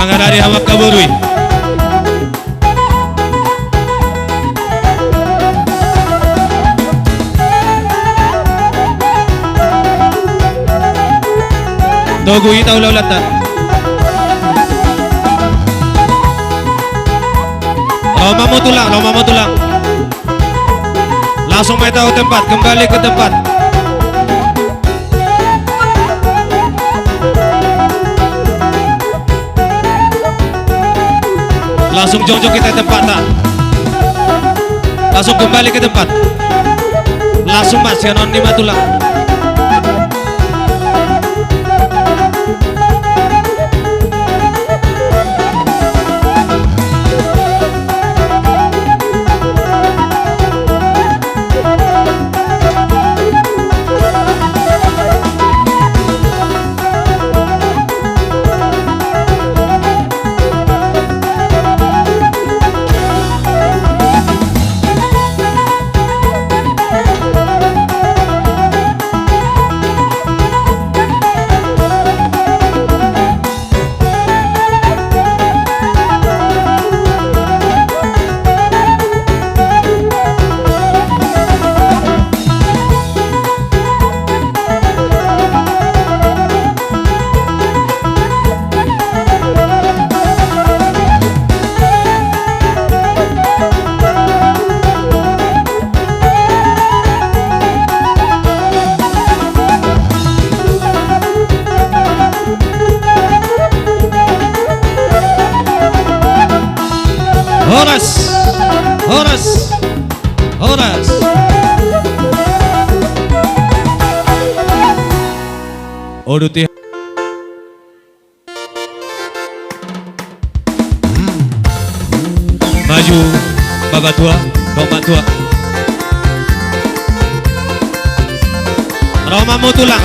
Mangadari Hamak Kaburui. Dogu itaw laulatan. Loma mo tulang. Langsung main tahu tempat, kembali ke tempat. Langsung jongjo kita tempat tak. Langsung kembali ke tempat. Langsung mas ya non 5 tulang. Horas. Oduti. Maju Bapak tua, Bapak tua. Romamu tulang.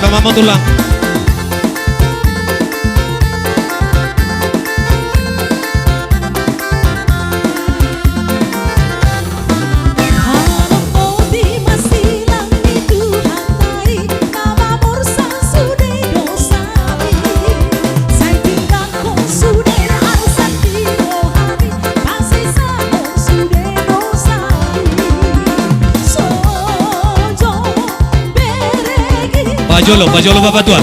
Pajolo Bapak tua.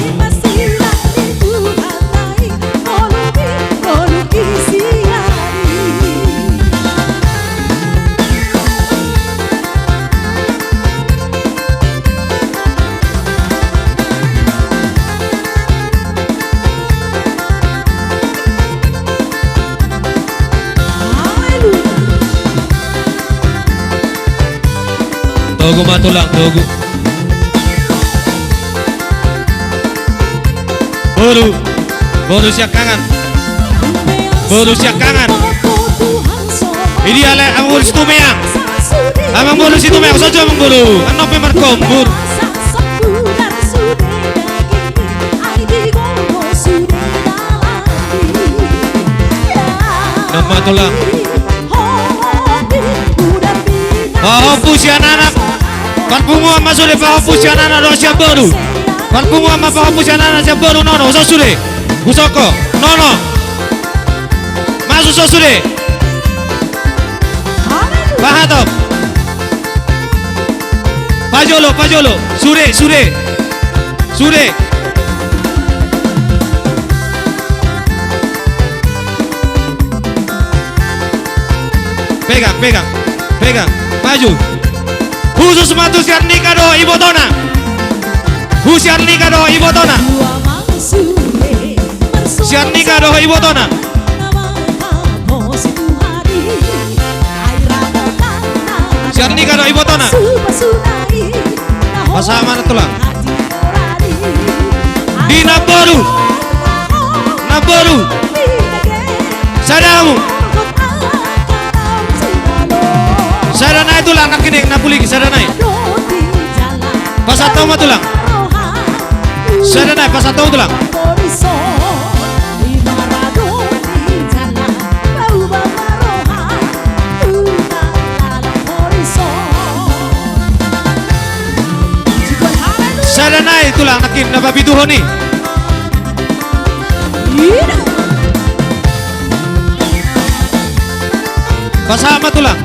Togu matulang, togu. Boru siap kangen. Ini ale amang bolu situ meang. Amang bolu situ meang saja amang bolu. Anok memar kombur. Nama tulang. Pahopu si anak. Parpungu ama sule pahopu si anak do siap boru. Parpungu ama pahopu si anak siap boru nono usah sule. Usoko, nono, masuk sosure, pahatop, pajolo, sure, pegang, maju, khusus sepatu siarnika do ibotona, Siarnika doho ibu tona. Siarnika doho ibu tona. Pasangan tulang. Di Naboru. Sadamu. Sadana itu lang nakini napuligi sadana. Pasatau matulang. Sadana pasatau tulang. Sadana itulah nakin nababituhoni. Pasal matulang.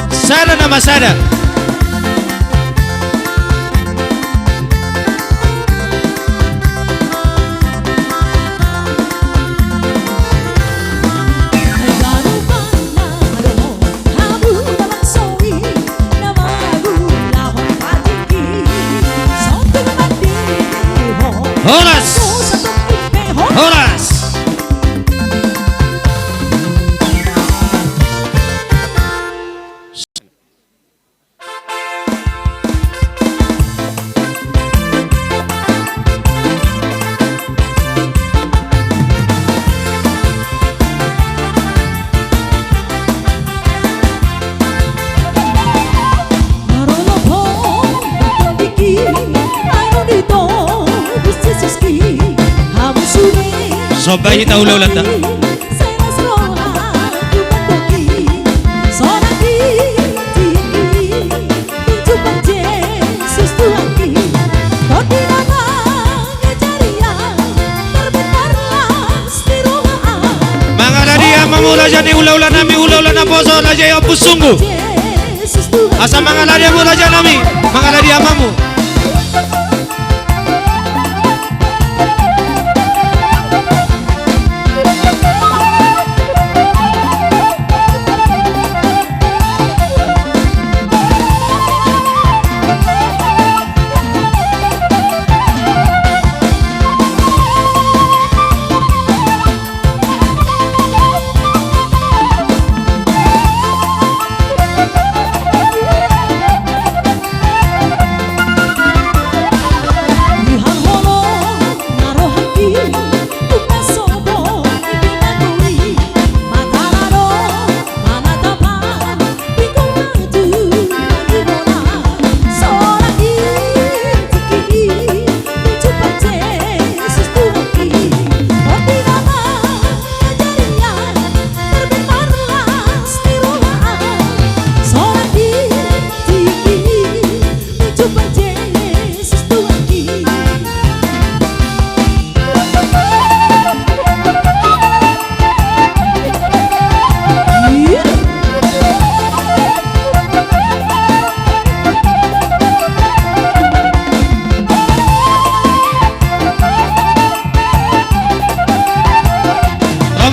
Sada nama sada. Horas. Horas. Sobai tahu lolanda. Mangala dia mamula jani ula nami ula poso raja ya pusunggu. Asa mangala dia mula nami mangala dia mamu.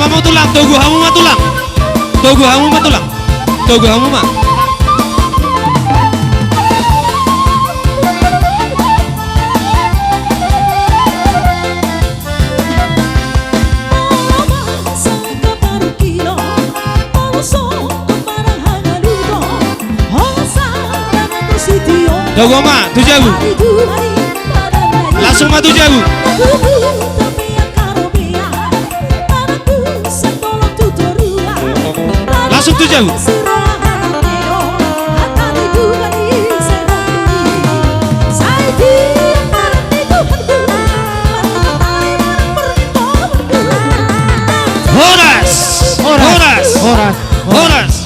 Matulang, togu hamu matulang, togu hamu matulang, togu hamu mah. Togu mah, 7.000. Langsung mah 7.000. Langsung 7.000. Horas. Horas. Horas. Horas.